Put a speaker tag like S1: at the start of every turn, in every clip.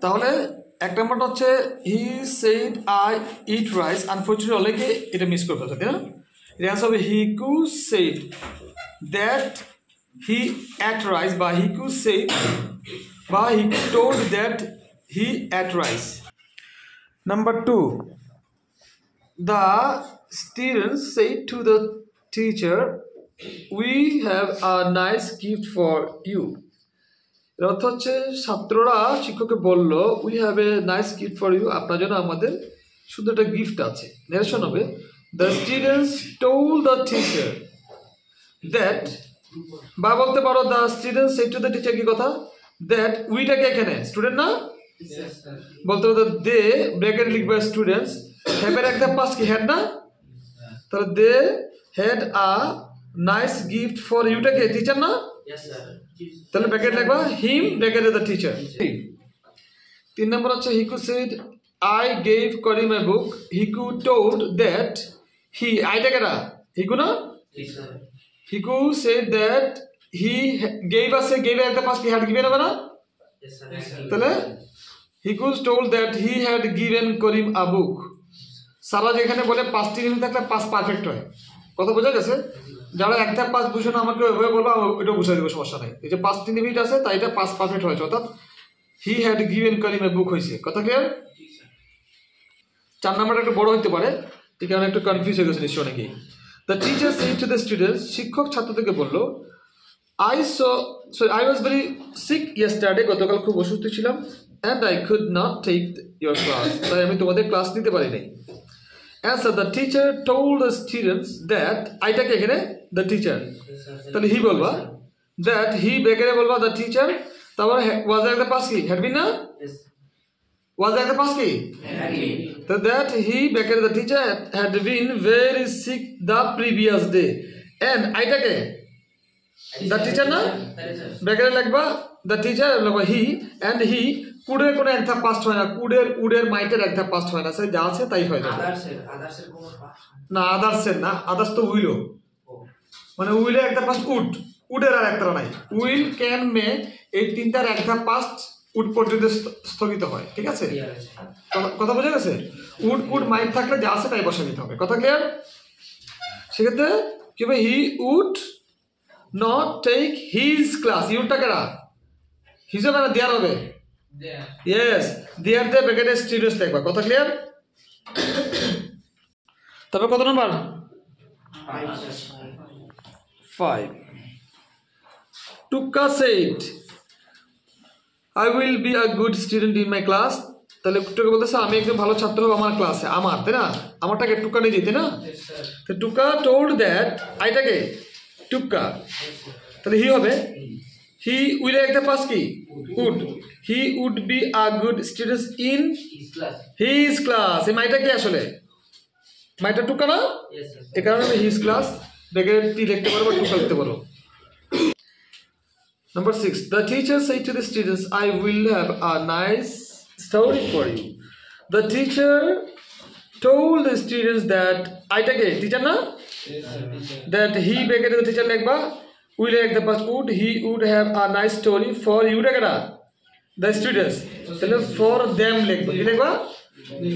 S1: তাহলে এক নম্বরটা হচ্ছে হি said I eat rice, unfortunately অনেকে এটা মিস করে ফেলছে, তাই না? এটা অ্যান্সার হবে হি could said that he ate rice, বা হি কুড সেড বা হি told that he ate rice. Number 2, the students said to the teacher, we have a nice gift for you. এর অর্থ হচ্ছে ছাত্ররা শিক্ষককে বলল, we have a nice gift for you, আপনার জন্য আমাদের সুন্দর একটা গিফট আছে। নেরেশন হবে the students told the teacher that, বা বলতে পারো the students said to the teacher, কি কথা? দ্যাট উইটাকে এখানে স্টুডেন্ট না, বলতে পারো দে ব্র্যাকেট লিখবে স্টুডেন্টস, হ্যাভের একটা পাস কি হ্যাড না, তাহলে they had a nice gift for ইউটাকে টিচার না, তাহলে ব্র্যাকেট লিখবা হিম ব্র্যাকেটে দ্য টিচার। 3 নম্বর হচ্ছে he could said I gave Karim a book, he could told that he, আইটাকে না হিকু না, he could said that he gave আছে, গেভ একটা পাস কি হ্যাড গিভেন হবে না, তাহলে he could told that he had given Karim a book. সারা যেখানে বলে 5টি নিয়ম থাকলে পাস পারফেক্ট হয়, কথা বোঝা গেছে? যারা একটা পাস বুঝো না আমাকে ওইভাবে বলবো, ওইটা বুঝাই দেবো, সমস্যা নেই। এই যে 5টি নিমিট আছে তাই এটা পাস পারফেক্ট হয়েছে, অর্থাৎ হি হ্যাড গিভেন করিম এ বুক হয়েছে, কথা ক্লিয়ার? 4 নাম্বারটা একটু বড় হতে পারে, এই কারণে একটু কনফিউজ হয়ে গেছে নিশ্চয় অনেকেই। The teacher said to the students, শিক্ষক ছাত্রদেরকে বললো, I was very sick yesterday, গতকাল খুব অসুস্থ ছিলাম, and I could not take your class, তাই আমি তোমাদের ক্লাস নিতে পারি নাই। Answer, the teacher told the students that, আইটাকে এখানে the teacher, তাহলে হি বলবা, that he ব্র্যাকেটে বলবা the teacher, তারপর was এর একটা পাস কি had been না, was এর একটা পাস কি had been, তো that he ব্র্যাকেটে the teacher had been very sick the previous day, and আইটাকে the teacher না, ব্র্যাকেটে লিখবা the teacher লিখবা he, and he কুডের কোনো একটা পাস্ট হয় না, উডের মাইটের একটা পাস্ট হয় না, সে যা আছে তাই হয় না, না আদার্সের না, আদার্স তো উইলো, মানে উইলে একটা পাস্ট উডের আর একটা নাই, উইল ক্যান মে এই তিনটার একটা পাস্ট উড পর্যন্ত স্থগিত হয়, ঠিক আছে? কথা বোঝা গেছে? উড মাইট থাকলে যা আছে তাই বসে নিতে হবে, কথা ক্লিয়ার? সেক্ষেত্রে কি হবে, he would not take his class, ইউটাকে না হিজ হবে না, দেয়ার হবে, ইয়েস দেয়ার দিয়ে ব্র্যাকেটে স্টুডেন্টস দেখবা, কথা ক্লিয়ার? তবে কত number? 5. Tuka said I will be a good student in my class, তাহলে টুকা বলতেছে আমি একজন ভালো ছাত্র হব আমার ক্লাসে, আমার, তাই না? আমারটাকে টুকা নিয়ে যেতে না, তো টুকা টোল্ড দ্যাট, আইটাকে টুকা, তাহলে হি হবে হি উইল একটা পাস কি would, he would be a good student in his class, এই মাইটা কি আসলে মাইটা টুকা না, এই কারণে আমি হিজ ক্লাস ব্র্যাকেট টি লিখতে পারবো, টুকা লিখতে পারবো। Number 6, the teacher said to the students, I will have a nice story for you. The teacher told the students that, আইটাকে টিচার না, that he ব্র্যাকেটে the teacher লিখবা, will like the past would, he would have a nice story for you, the students, তাহলে for them লিখবা, কি লিখবা?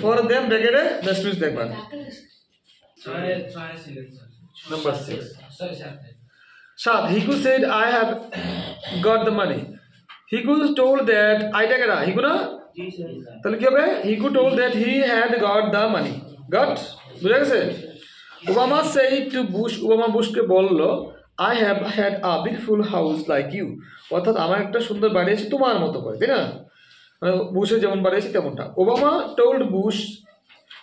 S1: for them ব্র্যাকেটে the students লিখবা। Number 6, Shad, he could said I have got the money, he could told that আইটাকে না he could না, তাহলে কি হবে, he could told that he had got the money, got, বুঝা গেছে? Obama said to Bush, Obama বুশকে বললো, I have had a beautiful house like you, অর্থাৎ আমার একটা সুন্দর বাড়ি আছে তোমার মতো করে, তাই না? মানে বুশের যেমন বাড়ি আছে তেমনটা। ওবামা টোল্ড বুশ,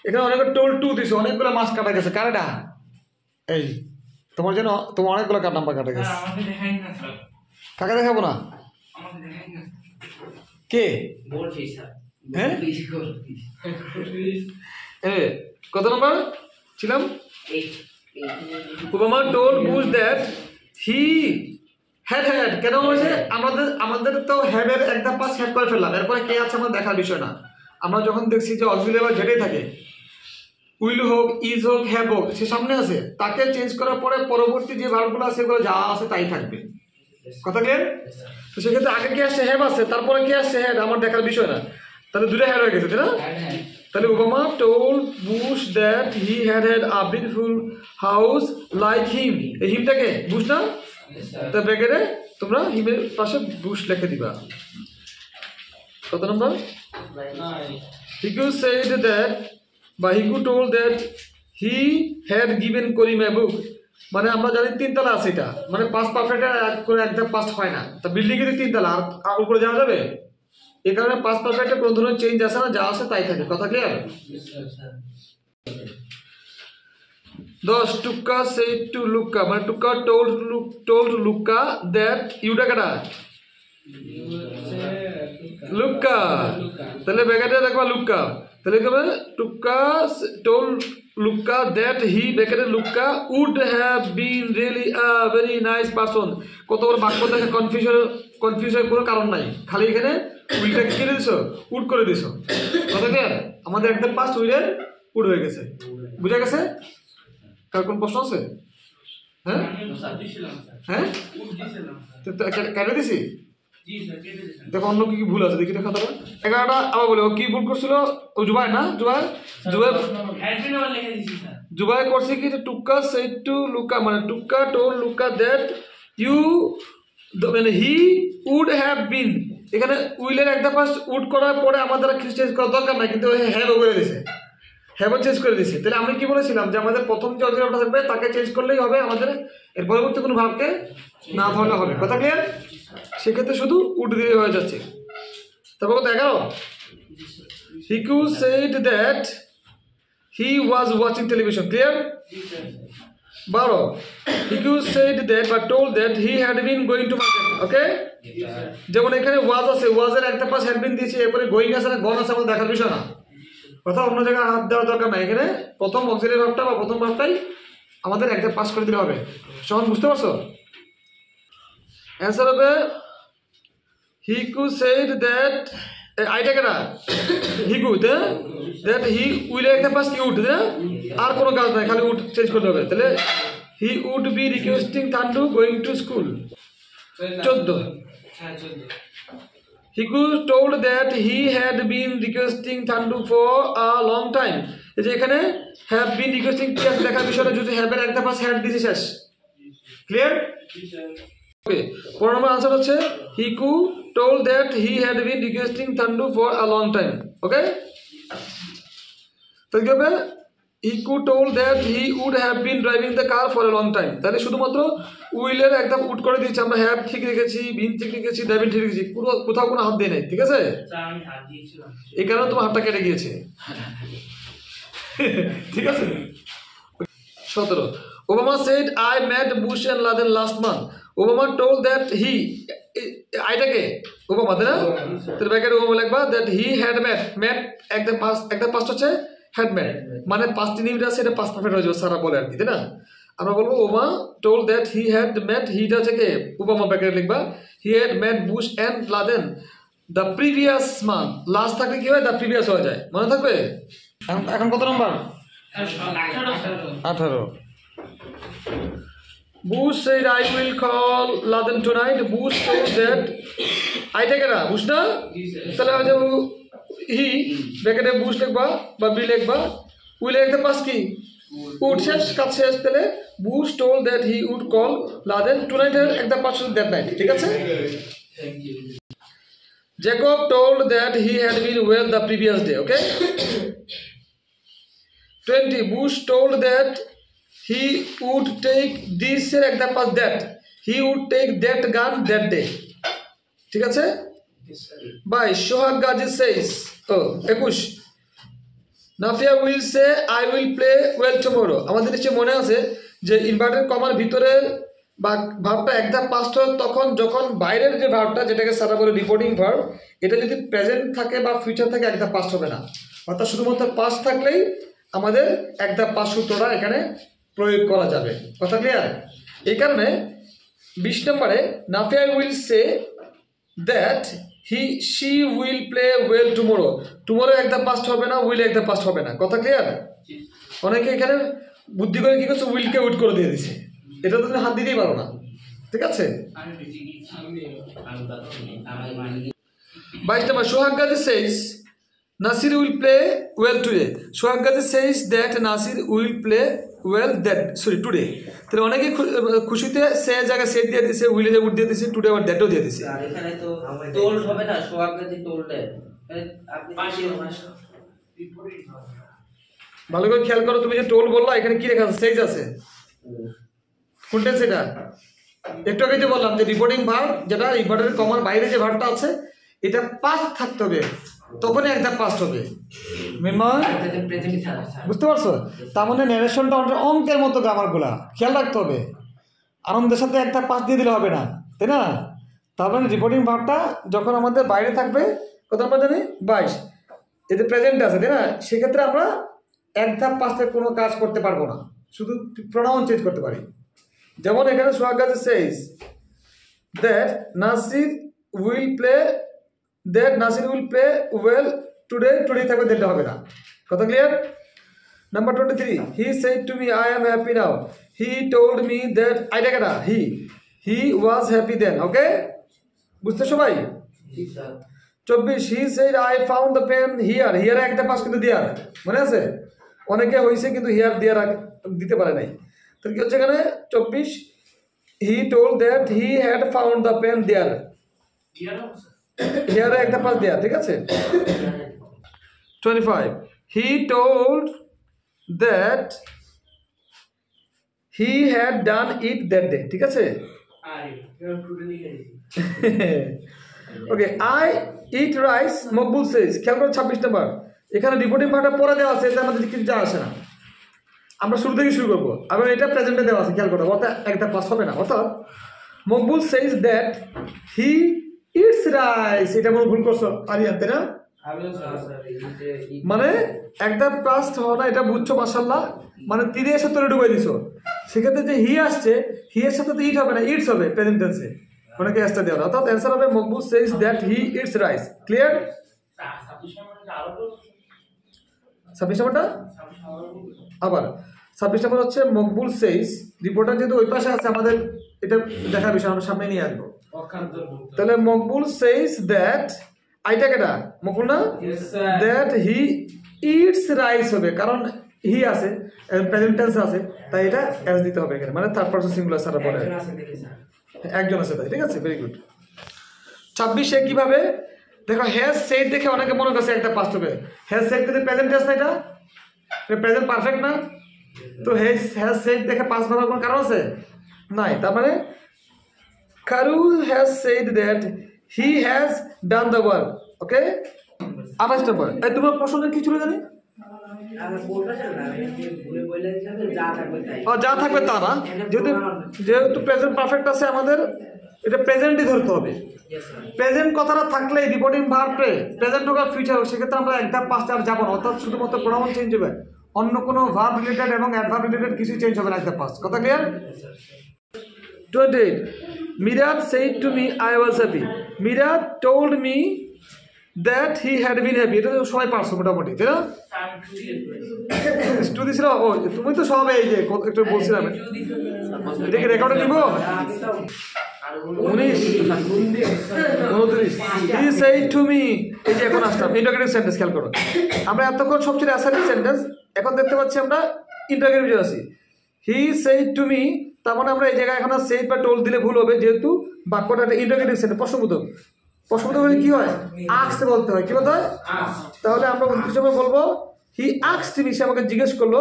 S1: এখানে অনেক টোল্ড টু দিছে, অনেকগুলো মাছ কাটা গেছে, কারটা এই তোমার জন্য, তোমার অনেকগুলো কার নাম্বার কাটা গেছে, কাকে দেখাবো না, কে হ্যাঁ, কত নাম্বার ছিলাম? Obama told Bush that he had, কেন হয়েছে? আমাদের তো হ্যাডের একটা পাস হ্যাড করে ফেললাম, এরপরে কে আছে আমাদের দেখার বিষয় না। আমরা যখন দেখছি যে অক্সিলারি ভার্ব যেটাই থাকে, উইল হোক, ইজ হোক, হ্যাভ হোক, সে সামনে আছে, তাকে চেঞ্জ করার পরে পরবর্তী যে ভার্বগুলো আছে সেগুলো যা আছে তাই থাকবে, কথা ক্লিয়ার? তো সেক্ষেত্রে আগে কে আসছে, হ্যাভ আছে, তারপরে কে আসছে, হ্যাড, আমার দেখার বিষয় না। তাহলে দুটো হ্যাড হয়ে গেছে তাই না? তাহলে Obama told Bush that he had a beautiful house like him. এই হিমটাকে বুশ না, তা ব্র্যাকেটে তোমরা হিমের পাশে বুশ লিখে দিবা। কত নম্বর? হিকু said that বা হিকু told that he had given Karim a book। মানে আমরা জানি 3 তলা আছে, এটা মানে পাঁচ পারফেক্টে করে একদম পাঁচ হয় না, তা বিল্ডিং এর 3 তলা আর উপরে যাওয়া যাবে, এই কারণে পাঁচ পারফেক্টে কোনো ধরনের চেঞ্জ আসে না, যা আছে তাই থাকে। কথা ক্লিয়ার? 10 টুকা said to লুকা, মানে টুকা told লুকা that ইউটা কাটা লুকা, তাহলে ব্র্যাকেটে দেখবা লুকা, তাহলে কি হবে Tuka told Luka that he ব্র্যাকেটে Luka would have been really a very nice person। কত বড় বাক্য দেখে কনফিউজনের কোনো কারণ নাই, খালি এখানে উইলটাকে কেটে দিছো, উড করে দিছো। কথা ক্লিয়ার? আমাদের একদম পাস্ট উইলের উড হয়ে গেছে, বুঝা গেছে? কার কোন প্রশ্ন আছে? হ্যাঁ হ্যাঁ কেটে দিছি, দেখো অন্য কি ভুল আছে দেখি দেখা তারা 11টা আবার বলে ও কি ভুল করছিল, ও জুবাই না, জুবাই করছে কি টুকা said to লুকা, মানে Tuka told Luka that you মানে হি would have been, এখানে উইলের একটা পাস উড করার পরে আমাদের চেঞ্জ করার দরকার নাই, কিন্তু হ্যাভ করে দিয়েছে, হ্যাভ চেঞ্জ করে দিয়েছে। তাহলে আমি কি বলেছিলাম যে আমাদের প্রথম যে অক্সিলারিটা থাকবে তাকে চেঞ্জ করলেই হবে, আমাদের এর পরবর্তী কোনো ভাবকে না ধরলে হবে। কথা ক্লিয়ার? সেক্ষেত্রে শুধু উড দিয়ে হয়ে যাচ্ছে। তারপর কত 11 হিকু said that he was watching television। Clear? 12 হিকু said that বা told that he had been going to market। ওকে, যেমন এখানে ওয়াজ আছে, ওয়াজের একটা পাশ হ্যাড বিন দিয়েছি, এরপরে গোয়িং আছে না গন আছে, আমাদের দেখার বিষয় না, কথা অন্য জায়গায় হাত দেওয়ার দরকার নাই, এখানে প্রথম অক্সিলারি ভার্বটা বা প্রথম ভার্বটাই আমাদের একটা পাস করে দিলে হবে। সমান বুঝতে পারছো? অ্যান্সার হবে হিকু said that আইটাকে না হিকু দ্যাট হি উইল একটা পাস কি উড, আর কোনো কাজ নাই, খালি উড চেঞ্জ করতে হবে। তাহলে হি উড বি রিকোয়েস্টিং থান্ডু গোয়িং টু স্কুল। 14 হিকু told that he had been requesting থান্ডু for a long time। এই যে এখানে have been requesting কি আছে দেখার বিষয়টা, যদি have এর একটা পাস had দিছি শেষ। ক্লিয়ার? ওকে, 4 নম্বর आंसर হচ্ছে হিকু told that he had been requesting থান্ডু for a long time। ওকে, তো কি হবে হিকু told that he would have been driving the car for a long time। তাহলে শুধুমাত্র উইলের একদম উড করে দিয়েছি আমরা, হ্যাভ ঠিক রেখেছি, বিন ঠিক রেখেছি, ড্রাইভিং ঠিক রেখেছি, পুরো কোথাও কোনো হাত দিয়ে নেই। ঠিক আছে, এই কারণে তোমার হাতটা কেটে গিয়েছে। ঠিক আছে। 17 Obama said I met Bush and Laden last month। Obama told that he আইটাকে ওবামা তাই না, তাহলে ব্র্যাকেটে ওবামা লিখবা that he had met একটা পাস্ট হচ্ছে had met, মানে পাস্ট ইনডিফিনিট আছে, এটা পাস্ট পারফেক্ট হয়ে যাবে সারা বলে আর কি, তাই না? আমরা বলবো Obama told that he had met, হিটা হচ্ছে কে ওবামা, ব্র্যাকেটে লিখবা he had met Bush and Laden the previous month। Last থাকলে কি হয়, the previous হয়ে যায়, মনে থাকবে? এখন কত নম্বর? 18 Bush said I will call Laden tonight। Bush told that আইটাকে না বুশ না, তাহলে হয়ে যাবে হি ব্র্যাকেটে বুশ লিখবা বা বি লিখবা, উইল একটা পাস কি উড শেষ, কাজ শেষ। তাহলে Bush told that he would call Laden tonight এর একটা পাস দ্যাট নাইট। ঠিক আছে। Jacob told that he had been well the previous day। Okay, 20 Bush told that he would take this এর একটা pass that, he would take that gun that day। ঠিক আছে। 22 Sohag Gazi says 21 Nafia will say I will play well tomorrow। আমাদের নিশ্চয় মনে আছে যে inverted কমার ভিতরে ভার্বটা একটা পাস্ট হয় তখন যখন বাইরের যে ভার্বটা, যেটাকে সারা বলে রিপোর্টিং ভার্ব, এটা যদি প্রেজেন্ট থাকে বা ফিউচার থাকে একটা পাস্ট হবে না, অর্থাৎ শুধুমাত্র পাস্ট থাকলেই আমাদের একটা পাস্ট সূত্রটা এখানে প্রয়োগ করা যাবে। কথা ক্লিয়ার? এই কারণে 20 নম্বরে Nafia will say that she will play well tomorrow। tomorrow একটা পাস্ট হবে না, will একটা পাস্ট হবে না। কথা ক্লিয়ার? অনেকে এখানে বুদ্ধি করে কি করছে, উইলকে উড করে দিয়ে দিছে, এটা তুমি হাত দিতেই পারো না। ঠিক আছে। 22 নম্বর Sohag Gazi says Nasir will play well today. Sohag Gazi says that Nasir will play well today. তাহলে অনেকে খুশিতে সে জায়গায় সেট দিয়ে দিছে, উইলে যে উড দিয়ে দিছে, টুডে আবার দ্যাটও দিয়ে দিছে।
S2: আর এখানে তো টোল্ড হবে না, সোহাগ গাজী টোল্ড আপনি
S1: ভালো করে খেয়াল করো, তুমি যে টোল বললা এখানে কি লেখা আছে? সেজ আছে। কোনটা সেটা? একটু আগে যে বললাম যে রিপোর্টিং ভার্ব, যেটা ইম্পর্টেন্ট কমার বাইরে যে ভার্বটা আছে এটা পাস্ট থাকতে হবে, তখনই একটা পাস্ট হবে। বুঝতে পারছো? তার মানে ন্যারেশনটা অঙ্কের মতো গ্রামারগুলা খেয়াল রাখতে হবে। আনন্দের সাথে একটা পাস্ট দিয়ে দিলে হবে না, তাই না? তার মানে রিপোর্টিং ভার্বটা যখন আমাদের বাইরে থাকবে, কত আমরা জানি 22, এতে প্রেজেন্ট আছে, তাই না? সেক্ষেত্রে আমরা এক ধাপ পাস্টের কোনো কাজ করতে পারবো না, শুধু প্রোনাউন চেঞ্জ করতে পারি। যেমন এখানে Sohag Gazi says that Nasir will play well today, থাকবে, দ্যাটটা হবে না। কথা clear? Number 23, he said to me I am happy now, he told me that, আইটা কেটা? হি ওয়াজ হ্যাপি দেন। ওকে, বুঝতে সবাই? 24, he said I found the pen here, here একটা পাস কিন্তু দেয়ার, মনে আছে? অনেকে হয়েছে কিন্তু হিয়ার দেয়ার দিতে পারে নাই। তো কি হচ্ছে এখানে? 24, he told that he had found the pen there, হিয়ারে একটা পাস দেয়া, ঠিক আছে? 25, he told that he had done it that day, ঠিক আছে? Okay, I eat rice, Maqbool says. খেয়াল করো 26 নম্বর, এখানে রিপোর্টিং ভার্বটা পরে দেওয়া আছে, এটা আমাদের কিছু যা আসে না, আমরা শুরু থেকে শুরু করবো। আবার এটা প্রেজেন্টে দেওয়া আছে, খেয়াল করো, অর্থাৎ একটা পাস হবে না। অর্থাৎ Maqbool says that he it's rice, এটা মনে ভুল করছো আরিয়ান, তাই না? মানে একটা পাস্ট হওয়া না, এটা বুঝছো মাশাআল্লাহ, মানে তীরে এসে তোরে ডুবাই দিছো। সেক্ষেত্রে যে হি আসছে, হি এর সাথে তো ইট হবে না, ইটস হবে প্রেজেন্ট টেন্সে, অনেকে অ্যান্সার দেওয়া। অর্থাৎ অ্যান্সার হবে Maqbool says that he it's rice. Clear? 26 নম্বরটা আবার 26 নম্বর হচ্ছে মকবুল সেজ, রিপোর্টার যেহেতু ওই পাশে আছে, আমাদের এটা দেখার বিষয়, আমরা সামনে নিয়ে আসবো। তাহলে মকবুল সেজ দ্যাট, আইটা কেটা? মকবুল না? দ্যাট হি ইটস রাইস হবে, কারণ হি আছে, প্রেজেন্ট টেন্স আছে, তাই এটা এস দিতে হবে এখানে, মানে থার্ড পারসন সিঙ্গুলার সারা পরে একজন আছে, তাই, ঠিক আছে? Very good. 26 কিভাবে দেখো, হ্যাজ সেড দেখে অনেকে মনে করছে একটা পাস্ট হবে। হ্যাজ সেড কিন্তু প্রেজেন্ট টেন্স না, এটা প্রেজেন্ট পারফেক্ট না, তো হ্যাজ সেড দেখে পাস করার কোনো কারণ আছে নাই। তার মানে Karu has said that he has done the work. Okay, 28 number, এই তোমার প্রশ্নের কি ছিল জানি? যা থাকবে তা না, যেহেতু প্রেজেন্ট পারফেক্ট আছে আমাদের, এটা প্রেজেন্টই ধরতে হবে। প্রেজেন্ট কথাটা থাকলে রিপোর্টিং ভার্বে প্রেজেন্ট হোক আর ফিউচার হোক, সেক্ষেত্রে আমরা একটা পাঁচটা আর যাবো না, অর্থাৎ শুধুমাত্র প্রোনাউন চেঞ্জ হবে, অন্য কোনো ভার্ব রিলেটেড এবং অ্যাডভার্ব রিলেটেড কিছু চেঞ্জ হবে না একটা পাস্ট। কথা clear? 28, Miraj said to me I was happy, Miraj told me that he had been happy. এটা তো সবাই পারছো মোটামুটি, তাই না? টু দিছিল, ও তুমি তো সব এই যে একটু বলছিলাম, এটা কি রেকর্ডে দিব? 19, 29, হি সেড টু মি, এই যে এখন আসলাম ইন্টারোগেটিভ সেন্টেন্স। খেয়াল করো, আমরা এতক্ষণ সবচেয়ে অ্যাসার্টিভ সেন্টেন্স, এখন দেখতে পাচ্ছি আমরা ইন্টারোগেটিভ আছি। হি সেড টু মি, তার মানে আমরা এই জায়গায় এখন সেড বা টোল্ড দিলে ভুল হবে, যেহেতু বাক্যটা একটা ইন্টারোগেটিভ সেন্টেন্স, প্রশ্নবোধক। প্রশ্নবোধক হলে কি হয়? আস্কড বলতে হয়। কি বলতে হয়? তাহলে আমরা হিসেবে বলবো হি আস্কড মি, সে আমাকে জিজ্ঞেস করলো।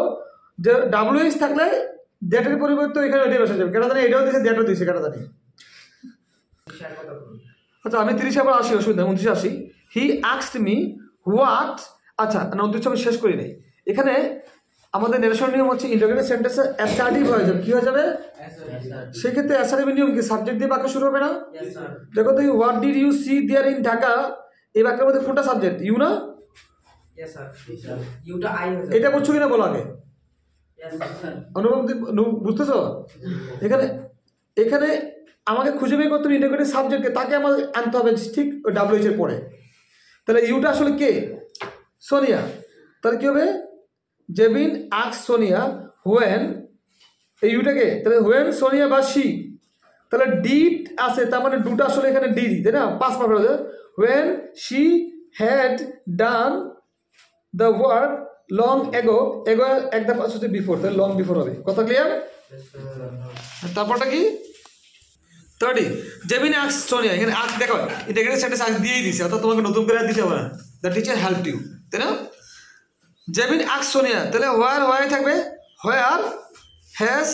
S1: যে ডাব্লিউএইচ থাকলে দ্যাটের পরিবর্তে এখানে এটাই বসে যাবে, কেটা জানি এটাও দিয়েছে দ্যাটও দিয়েছে, কেটা জানি। আচ্ছা, আমি 30 আবার আসি, অসুবিধা 29 আসি। হি আস্কড মি হোয়াট, আচ্ছা 29 আমি শেষ করি নাই। এখানে আমাদের নেরেশন নিয়ম হচ্ছে ইন্টারোগেটিভ সেন্টেন্সে অ্যাসার্টিভ হয়ে যাবে। কি হয়ে যাবে? সেক্ষেত্রে অ্যাসার্টিভ নিয়ম কি? সাবজেক্ট দিয়ে বাক্য শুরু হবে না? দেখো তো, what did you see there in Dhaka, এই বাক্যের মধ্যে কোনটা সাবজেক্ট? ইউ না? এটা বুঝছো কিনা বলো আগে, অনুভব বুঝতেছো? এখানে আমাকে খুঁজে বের করতে হবে ইন্টারোগেটিভ সাবজেক্টকে, তাকে আমাকে আনতে হবে ঠিক ডাব্লিউএইচ এর পরে। তাহলে ইউটা আসলে কে? সোনিয়া। তাহলে কি হবে? জেবিন আস্কড সোনিয়া হোয়েন, এই ইউটাকে, তাহলে হোয়েন সোনিয়া বা শি, তাহলে ডিড আছে, তার মানে ডুটা আসলে এখানে ডি, তাই না? Past perfect. When she had done the word long ago ago একটা পাস হচ্ছে বিফোর, তাহলে লং বিফোর হবে। কথা ক্লিয়ার? তারপরটা কি 30 জেবিন আস্ক সোনিয়া, এখানে আস্ক দেখো এটা এখানে সেন্টেন্স আস্ক দিয়েই দিছে, অর্থাৎ তোমাকে নতুন করে দিতে হবে না। দ্য টিচার হেল্পড ইউ, তাই না? জেবিন আস্ক সোনিয়া, তাহলে হোয়ার থাকবে হোয়ার হ্যাজ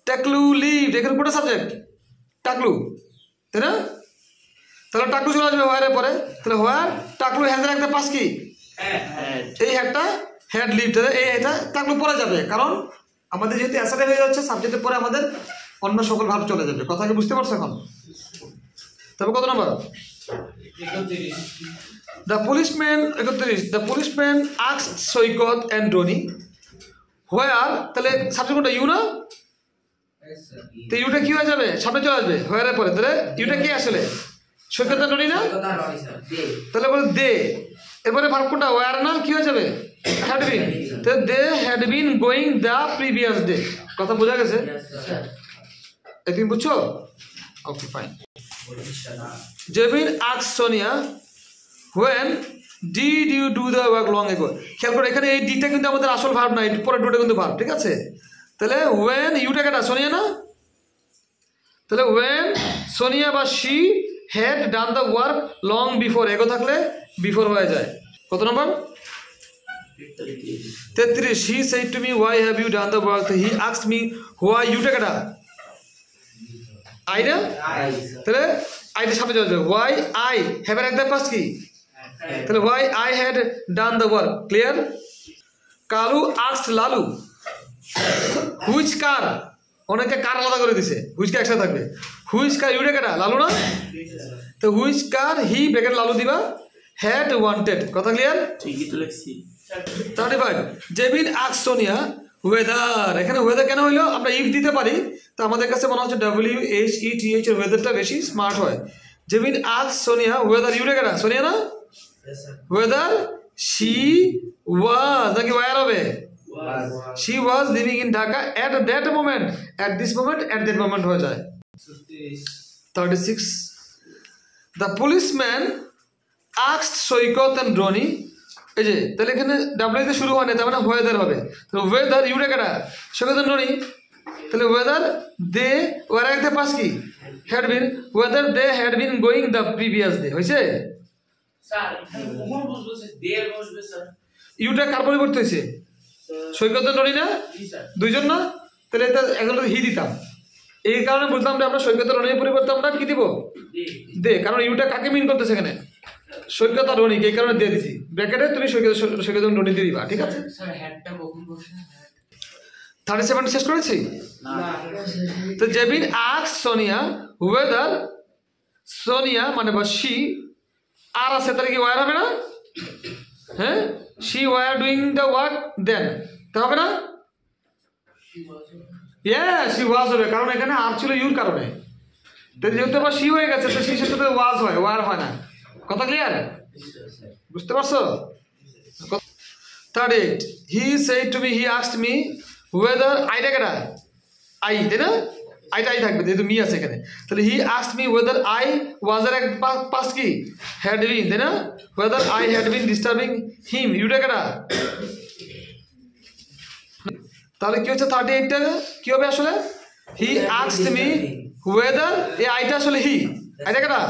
S1: টাকলু লিভড, এখানে কোনটা সাবজেক্ট? টাকলু, তাই না? তাহলে টাকলু চলে আসবে হোয়ারের পরে, তাহলে হোয়ার টাকলু হ্যাজের একটা পাস কি এই হ্যাডটা হ্যাড লিভড, এই এটা টাকলু পরে যাবে, কারণ আমাদের যেহেতু অ্যাসারে হয়ে যাচ্ছে সাবজেক্টের পরে আমাদের অন্য সকল ভাব চলে যাবে। কথা কি বুঝতে পারছো এখন? তারপর কত number? The policeman 31 the policeman asked Saikat and Roni where, তাহলে সাবজেক্ট কোনটা? ইউ না? তো ইউটা কি হয়ে যাবে? সামনে চলে আসবে হোয়ারের পরে, তাহলে ইউটা কি আসলে? সৈকত আর রনি না? তাহলে বলে দে, এরপরে ভার্ব কোনটা? ওয়ার না? কি হয়ে যাবে? হ্যাড বিন, তাহলে they had been going the previous day. কথা বোঝা গেছে? তুমি বুঝছো? Okay fine. Jebin asked Sonia when did you do the work long ago, খেয়াল করো এখানে এই ডিটা কিন্তু আমাদের আসল ভার্ব না, পরে ডুটা কিন্তু ভার্ব, ঠিক আছে? তাহলে হোয়েন ইউটা কেটা? সোনিয়া না? তাহলে হোয়েন সোনিয়া বা she had done the work long before, ago থাকলে বিফোর হয়ে যায়। কত নম্বর? 33 he said to me why have you done the work, he asked me why, ইউটা কেটা? আই না? তাহলে আইটা সামনে চলে যাবে, হোয়াই আই হ্যাভ এর একদম পাস কি? তাহলে why I had done the work. Clear? Kalu asked Lalu which car, অনেকে কার আলাদা করে দিছে, হুইচ কার একসাথে থাকবে। হুইচ কার ইউটা কেটা? লালু না? তো which car he bracket Lalu দিবা হ্যাড ওয়ান্টেড। কথা ক্লিয়ার?
S2: ঠিকই তো লিখছি।
S1: 35 জেবিন আস্কড সোনিয়া ওয়েদার, এখানে ওয়েদার কেন হইলো? আমরা ইফ দিতে পারি, তো আমাদের কাছে মনে হচ্ছে WHETH এর ওয়েদারটা বেশি স্মার্ট হয়। জেবিন আস্কড সোনিয়া ওয়েদার, ইউটা কেটা? সোনিয়া না? ওয়েদার শি ওয়াজ নাকি ওয়ার হবে? She was living in Dhaka at that moment, at this moment, at that moment হয়ে যায়। 36 the policeman asked Saikat and Roni, এই যে তাহলে এখানে ডাব্লিউ তে শুরু হয় না, তার মানে ওয়েদার হবে। তো ওয়েদার ইউটা কেটা? সৈকত অ্যান্ড রনি, তাহলে ওয়েদার দে ওয়ার একটা পাস কি? Had been, whether they had been going the previous day. হয়েছে? ইউটা কার পরিবর্তে হয়েছে? সৈকত রনি না? দুইজন না? তাহলে এটা একজন হি দিতাম, এই কারণে বুঝলাম যে আমরা সৈকত রনির পরিবর্তে আমরা কি দিব? দে, কারণ ইউটা কাকে মিন করতেছে এখানে? সৈকত আর রনি, এই কারণে দিয়ে দিছি ব্র্যাকেটে, তুমি সৈকত রনি দিয়ে দিবা, ঠিক আছে? 37 শেষ করেছি। তো জেবিন আস্কড সোনিয়া ওয়েদার, সোনিয়া মানে বা শি আর আছে, তাহলে কি ওয়ার হবে না? হ্যাঁ, she were doing the work then, তা হবে না? শি ওয়াজ হবে, কারণ এখানে আর ছিল ইউর কারণে, যেহেতু আবার শি হয়ে গেছে, তো শি সাথে ওয়াজ হয়, ওয়ার হয় না। কথা ক্লিয়ার? বুঝতে পারছো? 38 হি said to me he asked me weather, আইটা কেটা? আই, তাই না? আইটা আই থাকবে যেহেতু মি আছে এখানে, তাহলে he asked me whether I was এর এক পাস কি? হ্যাড বিন, তাই না? Whether I had been disturbing him, ইউটা কেটা? তাহলে কি হচ্ছে 38 টা কি হবে আসলে? হি আস্কড মি ওয়েদার, এই আইটা আসলে হি, আইটা কেটা?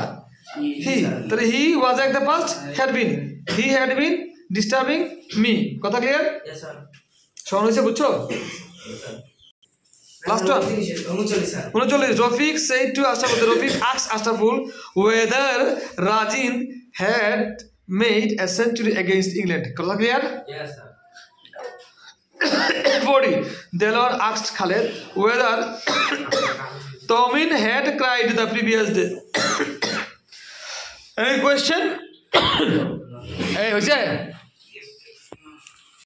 S1: হি, তাহলে he was at the past had been, he had been disturbing me. কথা ক্লিয়ার? সমান হয়েছে? বুঝছো? Last one 39 Rafiq said to Ashraful, Rafiq asked Ashraful whether Rajin had made a century against England. কথা clear? 40 Delor asked Khaled whether Tomin had cried the previous day. Any question? Hey, what's that?